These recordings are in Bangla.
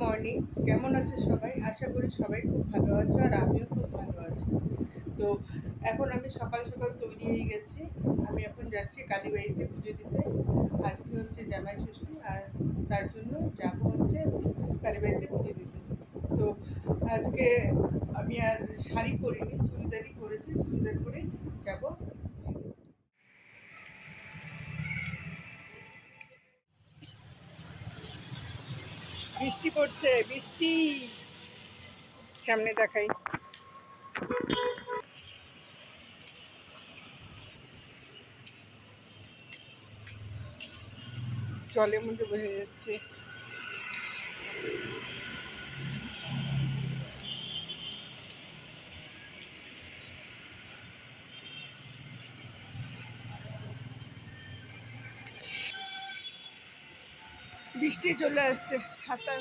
মর্নিং। কেমন আছে সবাই? আশা করি সবাই খুব ভালো আছো আর আমিও খুব ভালো আছি। তো এখন আমি সকাল সকাল তৈরি হয়ে গেছি। আমি এখন যাচ্ছি কালীবাড়িতে পুজো দিতে। আজকে হচ্ছে জামাই ষষ্ঠী আর তার জন্য যাব হচ্ছে কালীবাড়িতে পুজো দিতে। তো আজকে আমি আর শাড়ি পরিনি, চুড়িদারই পরেছি। চুড়িদার পরে যাব পুজো দিতে। বৃষ্টি পড়ছে, বৃষ্টি। সামনে দেখাই। জলের মধ্যে বসে যাচ্ছে। বৃষ্টি চলে আসছে, ছাতা।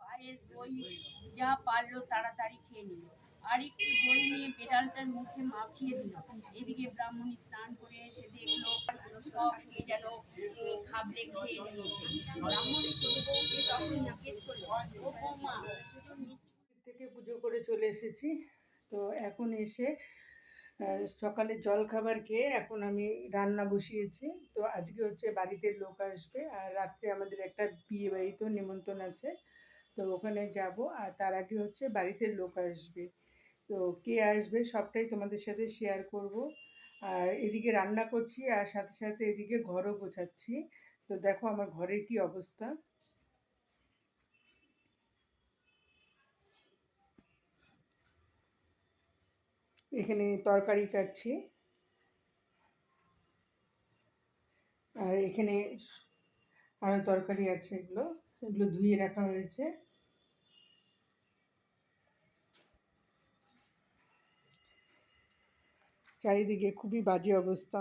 পায়েস দই যা পারলো তাড়াতাড়ি খেয়ে নিল, আর একটু দই নিয়ে বেড়ালটার মুখে মাখিয়ে দিল। এদিকে ব্রাহ্মণী স্নান করে এসে দেখলো সব খেয়ে যেন খাবলে খেয়ে নিয়েছে। ব্রাহ্মণী ছোট বউকে তখন জিজ্ঞেস করলো, ও বৌমা, পুজো মিষ্টি থেকে পুজো করে চলে এসেছি। তো এখন এসে সকালে জল খাবার খেয়ে এখন আমি রান্না বসিয়েছি। তো আজকে হচ্ছে বাড়িতে লোক আসবে আর রাত্রে আমাদের একটা বিয়ে বাড়িতেও নিমন্ত্রণ আছে। তো ওখানে যাব আর তার আগে হচ্ছে বাড়িতে লোক আসবে। তো কে আসবে সবটাই তোমাদের সাথে শেয়ার করব। আর এদিকে রান্না করছি আর সাথে সাথে এদিকে ঘরও গোছাচ্ছি। তো দেখো আমার ঘরের কি অবস্থা। এখানে তরকারি কাটছি আর এখানে আরও তরকারি আছে, এগুলো এগুলো ধুয়ে রাখা হয়েছে। চারিদিকে খুবই বাজে অবস্থা।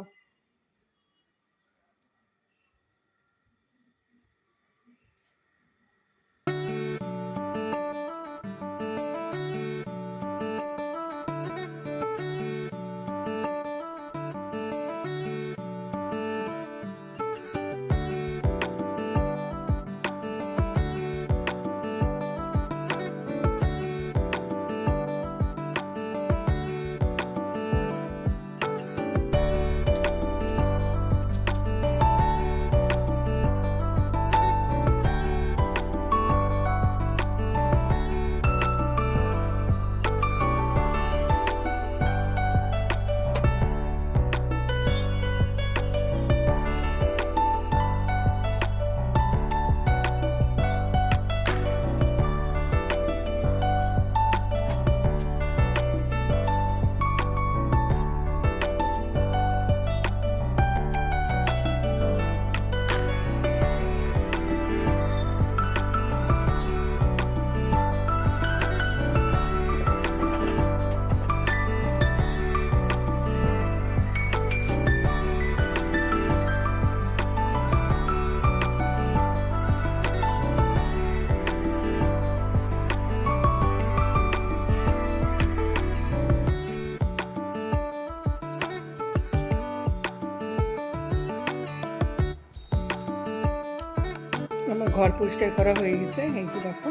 আমার ঘর পরিষ্কার করা হয়ে গেছে, এই যে দেখো।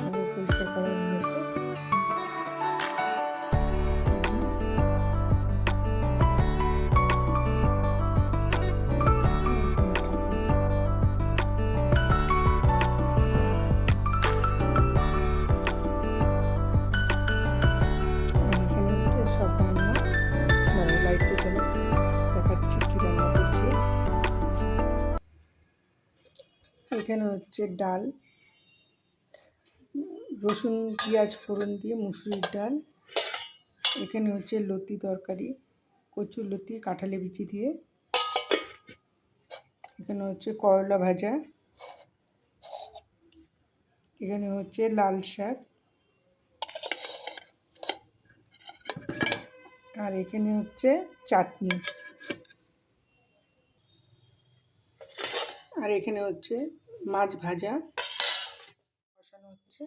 ঘর পরিষ্কার করা হয়ে গেছে। এখানে হচ্ছে ডাল, রসুন পেঁয়াজ ফোড়ন দিয়ে মুসুরির ডাল। এখানে হচ্ছে লতি তরকারি, কচুর লতি কাঁঠালি বিচি দিয়ে। এখানে হচ্ছে করলা ভাজা, এখানে হচ্ছে লাল শাক, আর এখানে হচ্ছে চাটনি, আর এখানে হচ্ছে মাছ ভাজা কষানো হচ্ছে।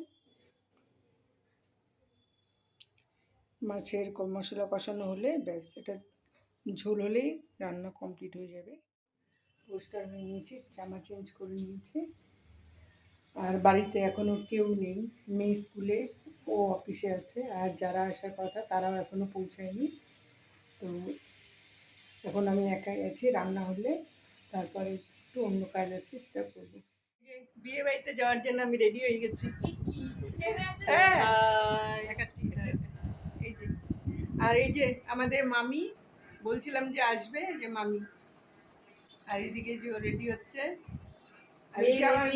মাছের মশলা কষানো হলে ব্যাস, এটা ঝোল হলেই রান্না কমপ্লিট হয়ে যাবে। পরিষ্কার হয়ে নিয়েছি, জামা চেঞ্জ করে নিয়েছি। আর বাড়িতে এখনও কেউ নেই, মেয়ে স্কুলে, ও অফিসে আছে, আর যারা আসার কথা তারাও এখনও পৌঁছায়নি। তো এখন আমি একাই আছি, রান্না হলে তারপরে একটু অন্য কাজ আছে সেটা করবো। বিয়ে বাড়িতে যাওয়ার জন্য আমি রেডি হয়ে গেছি। হ্যাঁ, এই যে, আর এই যে আমাদের মামি, বলছিলাম যে আসবে, যে মামি। আর এদিকে যে ও রেডি হচ্ছে, আর এই যে আমার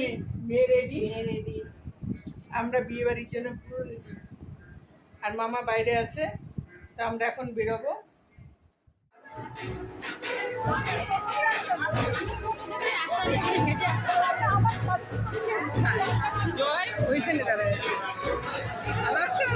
মেয়ে রেডি। আমরা বিয়ে বাড়ির জন্য পুরো রেডি। আর মামা বাইরে আছে, তো আমরা এখন বেরোবো। ওইখানে দাঁড়ায় আছে। ভালো আছো?